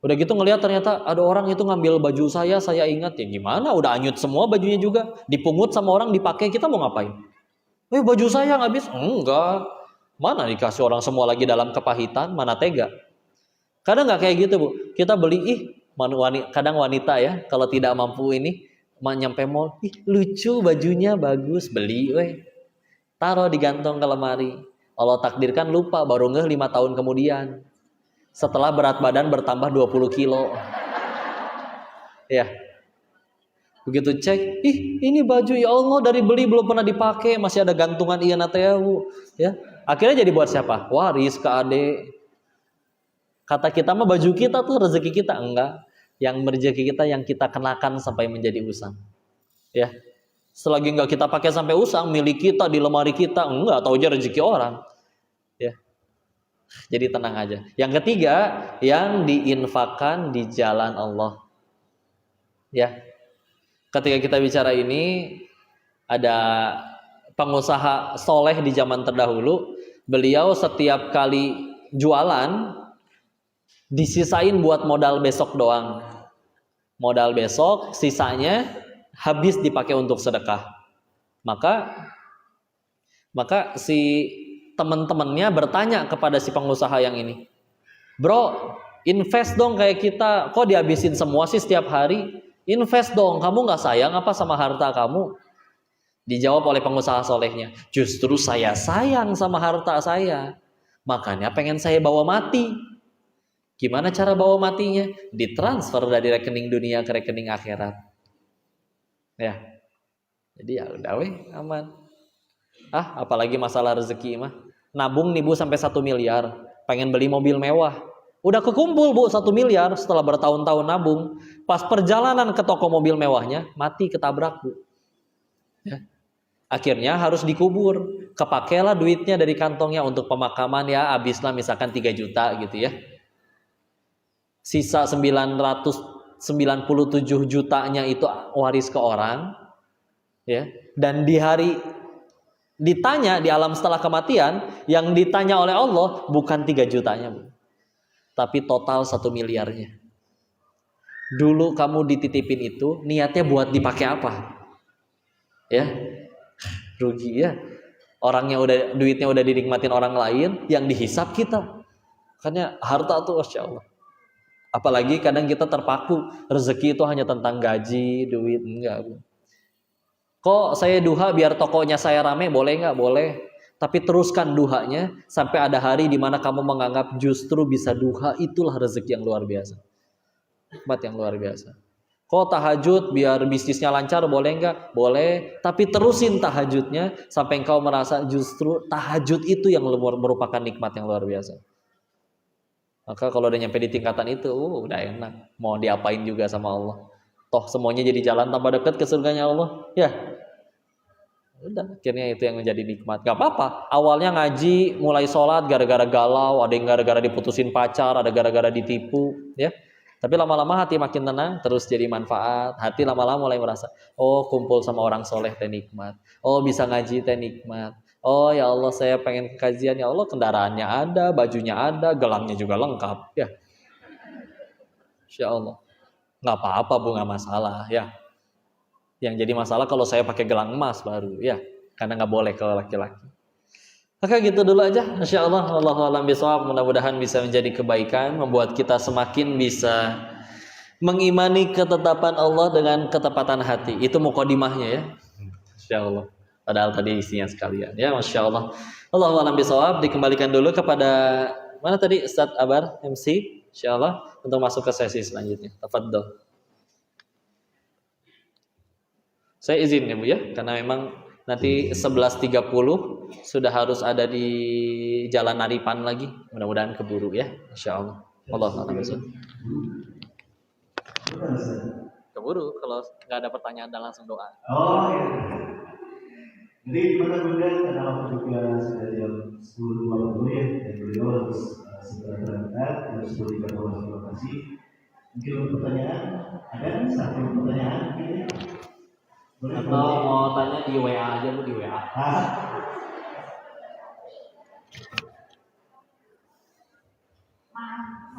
Udah gitu ngelihat ternyata ada orang itu ngambil baju saya ingat, ya gimana? Udah hanyut semua bajunya juga, dipungut sama orang, dipakai, kita mau ngapain? Baju saya nggak habis? Enggak. Mana dikasih orang semua lagi dalam kepahitan, mana tega? Kadang nggak kayak gitu, Bu. Kita beli, kadang wanita ya, kalau tidak mampu ini, nyampe mall, lucu bajunya, bagus, beli, taruh digantung ke lemari. Allah takdirkan lupa, baru ngeh 5 tahun kemudian, setelah berat badan bertambah 20 kilo. Ya, begitu cek, ini baju ya Allah dari beli belum pernah dipakai, masih ada gantungan ieu teh, Bu. Ya, akhirnya jadi buat siapa? Waris ke adik. Kata kita mah baju kita tuh rezeki kita, enggak. Yang rezeki kita yang kita kenakan sampai menjadi usang. Ya. Selagi enggak kita pakai sampai usang, milik kita di lemari kita, enggak, tahu aja rezeki orang. Ya. Jadi tenang aja. Yang ketiga, yang diinfakkan di jalan Allah. Ya. Ketika kita bicara ini, ada pengusaha soleh di zaman terdahulu, beliau setiap kali jualan disisain buat modal besok doang. Modal besok, sisanya habis dipakai untuk sedekah. Maka si teman-temannya bertanya kepada si pengusaha yang ini, "Bro, invest dong kayak kita, kok dihabisin semua sih setiap hari? Invest dong, kamu gak sayang apa sama harta kamu?" Dijawab oleh pengusaha solehnya, "Justru saya sayang sama harta saya, makanya pengen saya bawa mati." Gimana cara bawa matinya? Ditransfer dari rekening dunia ke rekening akhirat. Ya. Jadi ya udah aman. Apalagi masalah rezeki mah. Nabung nih Bu sampai 1 miliar, pengen beli mobil mewah. Udah kekumpul Bu 1 miliar setelah bertahun-tahun nabung. Pas perjalanan ke toko mobil mewahnya, mati ketabrak Bu. Ya. Akhirnya harus dikubur. Kepakailah duitnya dari kantongnya untuk pemakaman ya, habislah misalkan 3 juta gitu ya. Sisa 997 jutanya itu waris ke orang, ya. Dan ditanya di alam setelah kematian, yang ditanya oleh Allah bukan 3 jutanya, Bu, tapi total 1 miliarnya. Dulu kamu dititipin itu, niatnya buat dipakai apa? Ya, rugi ya. Duitnya udah dinikmatin orang lain, yang dihisap kita. Makanya harta tuh Masya Allah. Apalagi kadang kita terpaku, rezeki itu hanya tentang gaji, duit, enggak. Kok saya duha biar tokonya saya rame, boleh enggak? Boleh. Tapi teruskan duhanya sampai ada hari di mana kamu menganggap justru bisa duha itulah rezeki yang luar biasa. Nikmat yang luar biasa. Kok tahajud biar bisnisnya lancar, boleh enggak? Boleh. Tapi terusin tahajudnya sampai engkau merasa justru tahajud itu yang merupakan nikmat yang luar biasa. Maka kalau udah nyampe di tingkatan itu, udah enak. Mau diapain juga sama Allah. Toh semuanya jadi jalan tambah dekat ke surganya Allah. Ya. Udah, akhirnya itu yang menjadi nikmat. Gak apa-apa. Awalnya ngaji, mulai sholat gara-gara galau, ada yang gara-gara diputusin pacar, ada gara-gara ditipu, ya. Tapi lama-lama hati makin tenang, terus jadi manfaat. Hati lama-lama mulai merasa, kumpul sama orang soleh teh nikmat. Bisa ngaji teh nikmat. Ya Allah, saya pengen ke kajian, ya Allah, kendaraannya ada, bajunya ada, gelangnya juga lengkap, ya. Insya Allah. Nggak apa-apa Bu, nggak masalah, ya. Yang jadi masalah kalau saya pakai gelang emas baru, ya. Karena nggak boleh ke laki-laki. Maka gitu dulu aja, Insya Allah. Wallahu a'lam bishawab. Mudah-mudahan bisa menjadi kebaikan, membuat kita semakin bisa mengimani ketetapan Allah dengan ketepatan hati. Itu mukadimahnya ya. Insya Allah. Padahal tadi isinya sekalian ya, Masya Allah. Allahu a'lam bishawab. Dikembalikan dulu kepada mana tadi Ustadz Abar MC. Insyaallah untuk masuk ke sesi selanjutnya. Tafadhol. Saya izin ya Bu ya, karena memang nanti 11.30 sudah harus ada di Jalan Naripan lagi. Mudah-mudahan keburu ya, insyaallah. Allah a'lam. Keburu kalau nggak ada pertanyaan dan langsung doa. Oh iya. Jadi pada kemudian karena waktu juga sudah jam 10.20 ya, dan beliau harus segera berangkat harus berikan lokasi. Mungkin untuk pertanyaan ada satu pertanyaan gitu. Atau mau tanya di WA aja Bu, di WA.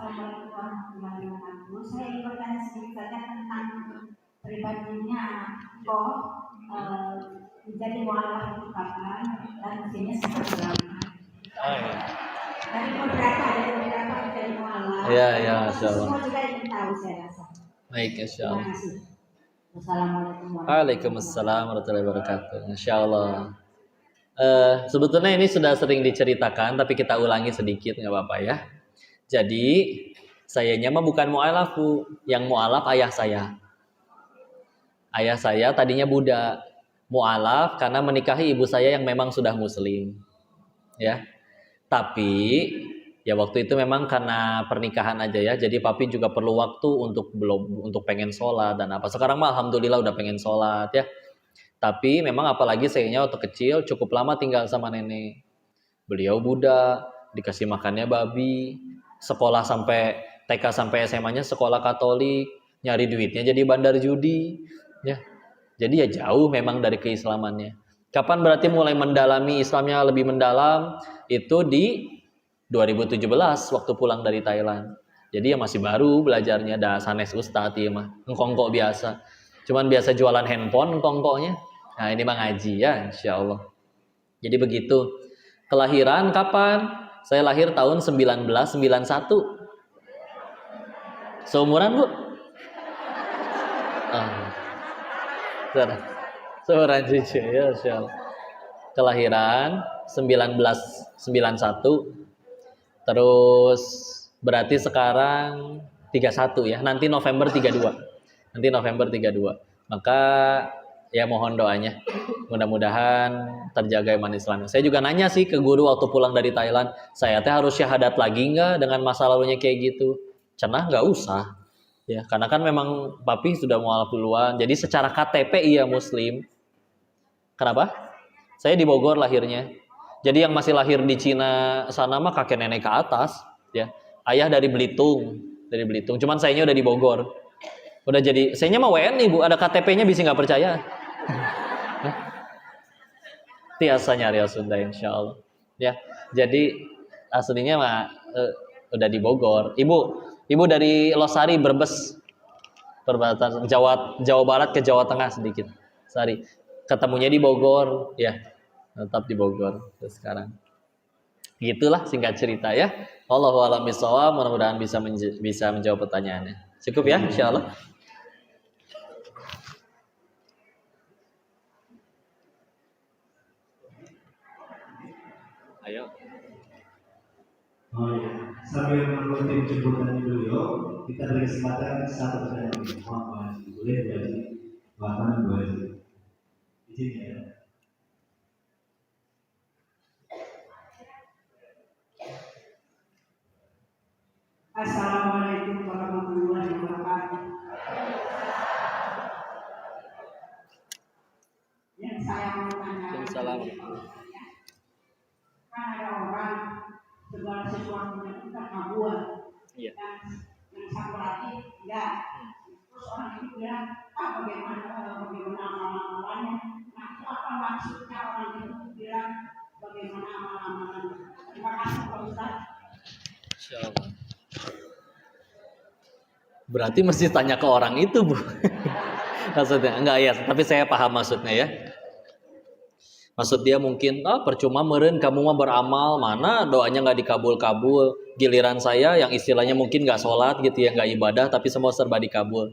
Assalamualaikum warahmatullahi wabarakatuh. Saya ingin bertanya sedikit saja tentang pribadinya kok menjadi mualaf itu kapan dan mestinya seperti apa? Dari beberapa menjadi mualaf. Iya, insyaallah. Semua juga ingin tahu saya rasa. Baik, insyaallah. Terima kasih. Wassalamualaikum Waalaikumsalam warahmatullahi wabarakatuh. Insyaallah. Sebetulnya ini sudah sering diceritakan, tapi kita ulangi sedikit nggak apa-apa ya. Jadi sayanya mah bukan mu'alaf Bu, yang mu'alaf ayah saya. Ayah saya tadinya Buddha, mu'alaf karena menikahi ibu saya yang memang sudah Muslim, ya. Tapi ya waktu itu memang karena pernikahan aja ya. Jadi papi juga perlu waktu untuk pengen sholat dan apa. Sekarang mah alhamdulillah udah pengen sholat ya. Tapi memang apalagi sayanya waktu kecil cukup lama tinggal sama nenek. Beliau Buddha, dikasih makannya babi. Sekolah sampai TK sampai SMA-nya sekolah Katolik, nyari duitnya jadi bandar judi, ya. Jadi ya jauh memang dari keislamannya. Kapan berarti mulai mendalami Islamnya lebih mendalam? Itu di 2017 waktu pulang dari Thailand. Jadi ya masih baru belajarnya, dah sanes ustadz ya mah, engkongkok biasa. Cuman biasa jualan handphone engkongkoknya. Nah ini mah ngaji ya, insyaallah. Jadi begitu. Kelahiran kapan? Saya lahir tahun 1991. Seumuran Bu? Seumuran cucu ya, insyaallah. Kelahiran 1991. Terus berarti sekarang 31 ya. Nanti November 32. Maka ya mohon doanya. Mudah-mudahan terjaga iman Islam. Saya juga nanya sih ke guru waktu pulang dari Thailand, saya teh harus syahadat lagi nggak dengan masa lalunya kayak gitu? Cenah nggak usah. Ya, karena kan memang papi sudah mualaf duluan. Jadi secara KTP iya Muslim. Kenapa? Saya di Bogor lahirnya. Jadi yang masih lahir di Cina sana mah kakek nenek ke atas, ya. Ayah dari Belitung. Cuman sayanya udah di Bogor. Udah jadi, sayanya mah WNI Bu, ada KTP-nya bisa nggak percaya. Tiasa nyari Sunda insyaallah. Ya, jadi aslinya mah udah di Bogor. Ibu dari Losari Brebes, perbatasan Jawa Barat ke Jawa Tengah sedikit. Sari. Ketemunya di Bogor, ya. Tetap di Bogor sekarang. Gitulah singkat cerita ya. Wallahu a'lam bishawab, mudah-mudahan bisa menjawab pertanyaannya. Cukup ya insyaallah. Ayo. Oh iya. Sambil mengikuti jemputan beliau, kita beri kesempatan satu pertanyaan. Boleh berarti bahkan dua aja. Izin ya. Assalamualaikum warahmatullahi wabarakatuh. Yang saya mau tanya. Waalaikumsalam. Kan ada orang segala sesuatunya itu terkabul. Iya. Dan yang satu lagi enggak. Terus orang itu bilang, bagaimana amalan-amalannya? Nah, itu apa maksudnya orang itu bilang bagaimana amalan-amalannya? Terima kasih Pak Ustaz. Insyaallah. Berarti mesti tanya ke orang itu Bu. Maksudnya enggak ya, tapi saya paham maksudnya ya. Maksud dia mungkin percuma meren kamu mah beramal, mana doanya nggak dikabul-kabul. Giliran saya yang istilahnya mungkin nggak sholat gitu ya, nggak ibadah tapi semua serba dikabul.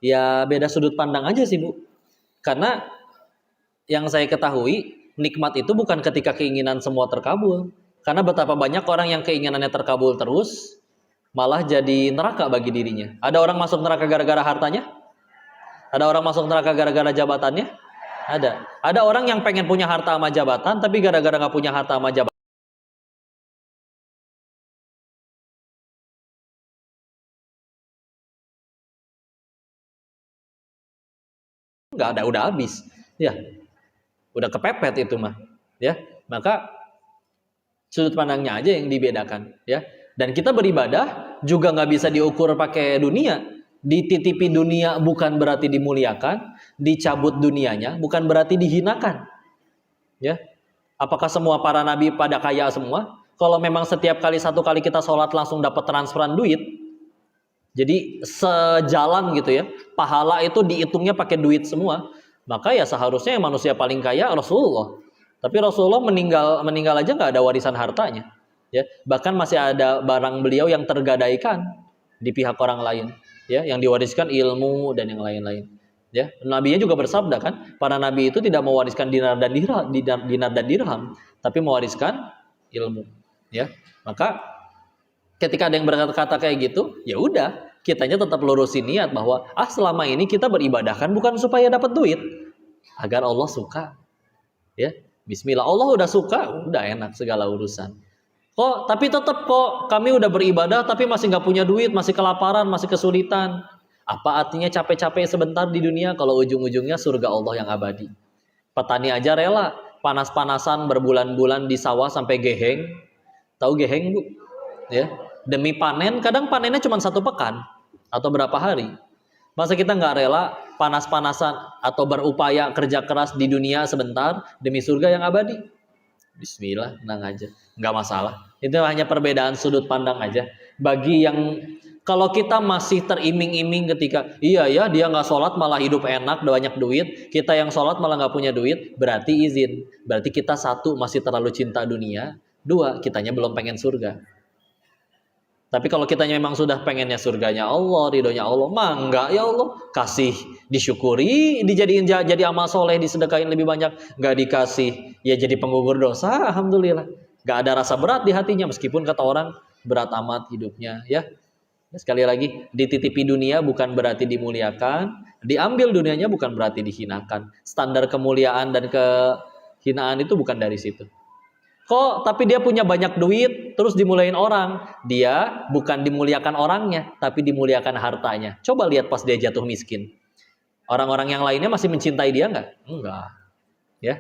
Ya beda sudut pandang aja sih Bu. Karena yang saya ketahui nikmat itu bukan ketika keinginan semua terkabul. Karena betapa banyak orang yang keinginannya terkabul terus, malah jadi neraka bagi dirinya. Ada orang masuk neraka gara-gara hartanya? Ada orang masuk neraka gara-gara jabatannya? Ada. Ada orang yang pengen punya harta sama jabatan, tapi gara-gara nggak punya harta sama jabatan, nggak ada, udah habis. Ya, udah kepepet itu mah. Ya, maka sudut pandangnya aja yang dibedakan. Ya, dan kita beribadah juga nggak bisa diukur pakai dunia. Dititipi dunia bukan berarti dimuliakan, dicabut dunianya bukan berarti dihinakan. Ya, apakah semua para nabi pada kaya semua? Kalau memang setiap kali satu kali kita sholat langsung dapat transferan duit, jadi sejalan gitu ya, pahala itu dihitungnya pakai duit semua, maka ya seharusnya yang manusia paling kaya Rasulullah. Tapi Rasulullah meninggal aja nggak ada warisan hartanya, ya. Bahkan masih ada barang beliau yang tergadaikan di pihak orang lain, ya, yang diwariskan ilmu dan yang lain-lain. Ya, nabinya juga bersabda kan, para nabi itu tidak mewariskan dinar dan dirham, tapi mewariskan ilmu. Ya, maka ketika ada yang berkata kayak gitu, ya udah, kitanya tetap lurusin niat bahwa selama ini kita beribadah kan bukan supaya dapat duit, agar Allah suka. Ya, Bismillah, Allah udah suka, udah enak segala urusan. Tapi tetap kok kami udah beribadah tapi masih nggak punya duit, masih kelaparan, masih kesulitan. Apa artinya capek-capek sebentar di dunia kalau ujung-ujungnya surga Allah yang abadi? Petani aja rela panas-panasan berbulan-bulan di sawah sampai geheng. Tahu geheng, Bu? Ya, demi panen, kadang panennya cuma 1 pekan atau berapa hari. Masa kita nggak rela panas-panasan atau berupaya kerja keras di dunia sebentar demi surga yang abadi? Bismillah, tenang aja, nggak masalah. Itu hanya perbedaan sudut pandang aja. Bagi yang kalau kita masih teriming-iming ketika iya ya dia nggak sholat malah hidup enak, banyak duit, kita yang sholat malah nggak punya duit, berarti izin. Berarti kita satu masih terlalu cinta dunia, 2 kitanya belum pengen surga. Tapi kalau kitanya memang sudah pengennya surganya Allah, ridhonya Allah, mah enggak, ya Allah kasih, disyukuri, dijadiin jadi amal soleh, disedekain lebih banyak, nggak dikasih ya jadi penggugur dosa, alhamdulillah, nggak ada rasa berat di hatinya meskipun kata orang berat amat hidupnya. Ya, sekali lagi, dititipi dunia bukan berarti dimuliakan, diambil dunianya bukan berarti dihinakan. Standar kemuliaan dan kehinaan itu bukan dari situ. Tapi dia punya banyak duit, terus dimulain orang. Dia bukan dimuliakan orangnya, tapi dimuliakan hartanya. Coba lihat pas dia jatuh miskin. Orang-orang yang lainnya masih mencintai dia nggak? Enggak. Ya.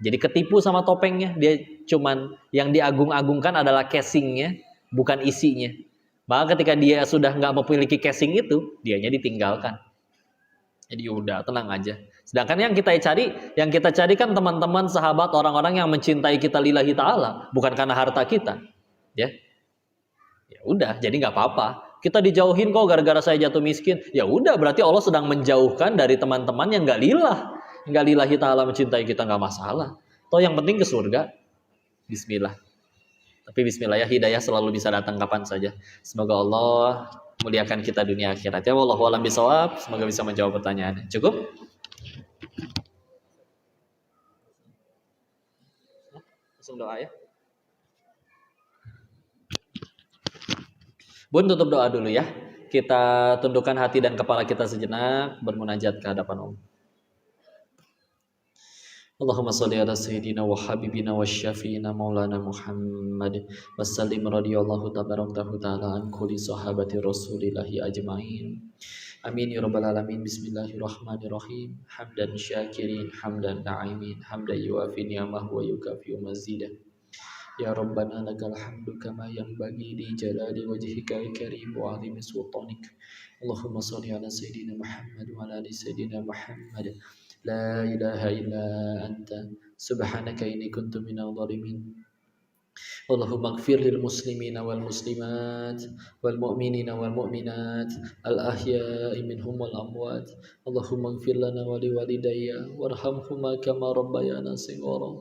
Jadi ketipu sama topengnya. Dia cuman yang diagung-agungkan adalah casingnya, bukan isinya. Maka ketika dia sudah nggak memiliki casing itu, dianya ditinggalkan. Jadi udah, tenang aja. Sedangkan yang kita cari kan teman-teman, sahabat, orang-orang yang mencintai kita lillahi ta'ala, bukan karena harta kita. Ya udah, jadi nggak apa-apa. Kita dijauhin kok gara-gara saya jatuh miskin. Ya udah, berarti Allah sedang menjauhkan dari teman-teman yang nggak lillahi ta'ala mencintai kita, nggak masalah. Toh yang penting ke surga. Bismillah. Tapi bismillah ya, hidayah selalu bisa datang kapan saja. Semoga Allah muliakan kita dunia akhirat. Ya, wallahu a'lam bishawab. Semoga bisa menjawab pertanyaannya. Cukup? Langsung doa ya. Bun, tutup doa dulu ya. Kita tundukkan hati dan kepala kita sejenak, bermunajat ke hadapan Allah. Allahumma salli ala sayyidina wa habibina wa syafiina maulana Muhammad wa sallim radiyallahu tabaraktahu ta'ala an kulli sahabati rasulillahi ajma'in. Amin ya rabbal alamin. Bismillahirrahmanirrahim. Hamdan syakirin, hamdan na'imin, hamdan yuafi ni'amahu wa yukafi mazidah. Ya Rabbana lakal hamdu kama yanbaghi li jalali wajhika karim wa 'azimi sultanik. Allahumma salli ala sayyidina Muhammad wa ala ali sayyidina Muhammad. La ilaha illa anta subhanaka inni kuntu minadh dhalimin. Allahumma ighfir lil muslimina wal muslimat wal mu'minina wal mu'minat al ahya'i minhum wal amwat. Allahumma ighfir lana wa li walidayya warhamhuma kama rabbayana shighara.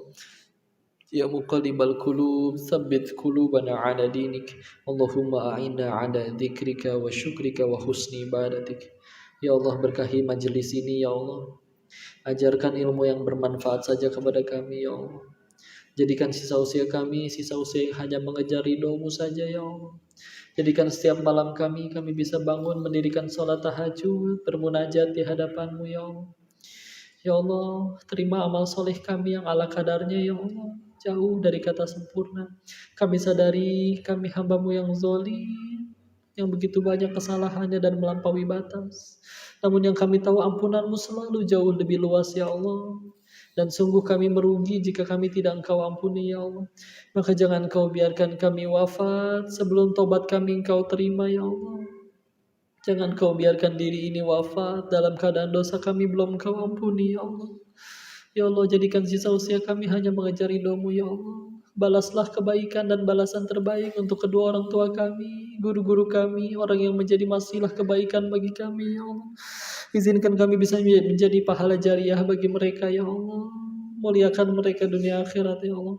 Ya muqallibal qulub tsabbit qulubana 'ala dinik. Allahumma a'inna 'ala dzikrika wa syukrika wa husni ibadatik. Ya Allah, berkahi majelis ini ya Allah. Ajarkan ilmu yang bermanfaat saja kepada kami ya Allah. Jadikan sisa usia kami sisa usia yang hanya mengejar ridho-Mu saja ya Allah. Jadikan setiap malam kami bisa bangun mendirikan sholat tahajud, bermunajat di hadapan-Mu ya Allah. Ya Allah, terima amal soleh kami yang ala kadarnya ya Allah. Jauh dari kata sempurna. Kami sadari kami hamba-Mu yang zalim, yang begitu banyak kesalahannya dan melampaui batas. Namun yang kami tahu ampunan-Mu selalu jauh lebih luas ya Allah. Dan sungguh kami merugi jika kami tidak Engkau ampuni ya Allah. Maka jangan Kau biarkan kami wafat sebelum tobat kami Engkau terima ya Allah. Jangan Kau biarkan diri ini wafat dalam keadaan dosa kami belum Kau ampuni ya Allah. Ya Allah, jadikan sisa usia kami hanya mengejar ridho-Mu ya Allah. Balaslah kebaikan dan balasan terbaik untuk kedua orang tua kami, guru-guru kami, orang yang menjadi wasilah kebaikan bagi kami ya Allah. Izinkan kami bisa menjadi pahala jariah bagi mereka ya Allah. Muliakan mereka dunia akhirat ya Allah.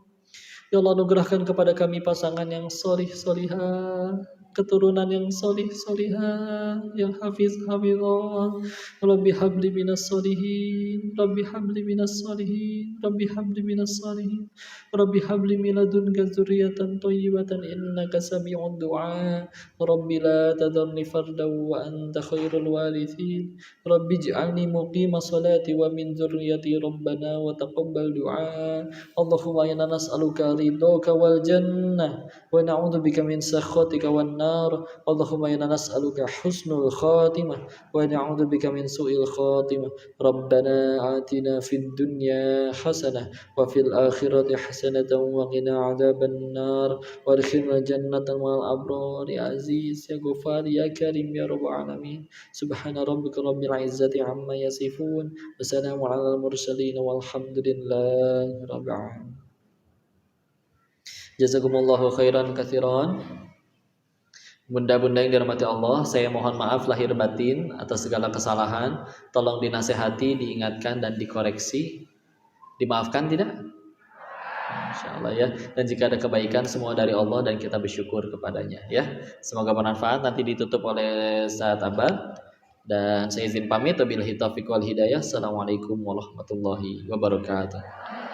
Ya Allah, anugerahkan kepada kami pasangan yang solih solihah, keturunan yang solih solihah, yang hafiz hafizah. Rabbi habli minas solihin, Rabbi habli minas solihin, Rabbi habli minas solihin, Rabbi habli miladunka zurriyatan thayyibatan innaka sami'ud du'a. Rabbi la tadharni fardan wa anta khairul warithin. Rabbi ij'alni muqima salati wa min zurriyyati rabbana wa taqabbal du'a. Allahumma inna nas'aluka ridhaka wal jannah wa na'udzu bika min sakhatika wan nar. Allahumma inna nas'aluka husnul khatimah wa na'udzu bika min su'il khatimah. Rabbana atina fid dunya hasanah wa fil akhirati hasanatan wa qina adzaban nar wa adkhilna jannatan ma'al abrar ya aziz ya ghafar ya karim ya rabbal alamin. Subhana rabbika rabbil izzati amma yasifun wa salamun alal mursalin walhamdulillahi rabbil alamin. Jazakumullahu khairan katsiran. Bunda-bunda yang dirahmati Allah, saya mohon maaf lahir batin atas segala kesalahan. Tolong dinasehati, diingatkan dan dikoreksi. Dimaafkan tidak? Insyaallah ya. Dan jika ada kebaikan semua dari Allah dan kita bersyukur kepadanya ya. Semoga bermanfaat. Nanti ditutup oleh Ustaz Abad. Dan saya izin pamit. Wabillahi taufiq wal hidayah. Assalamualaikum warahmatullahi wabarakatuh.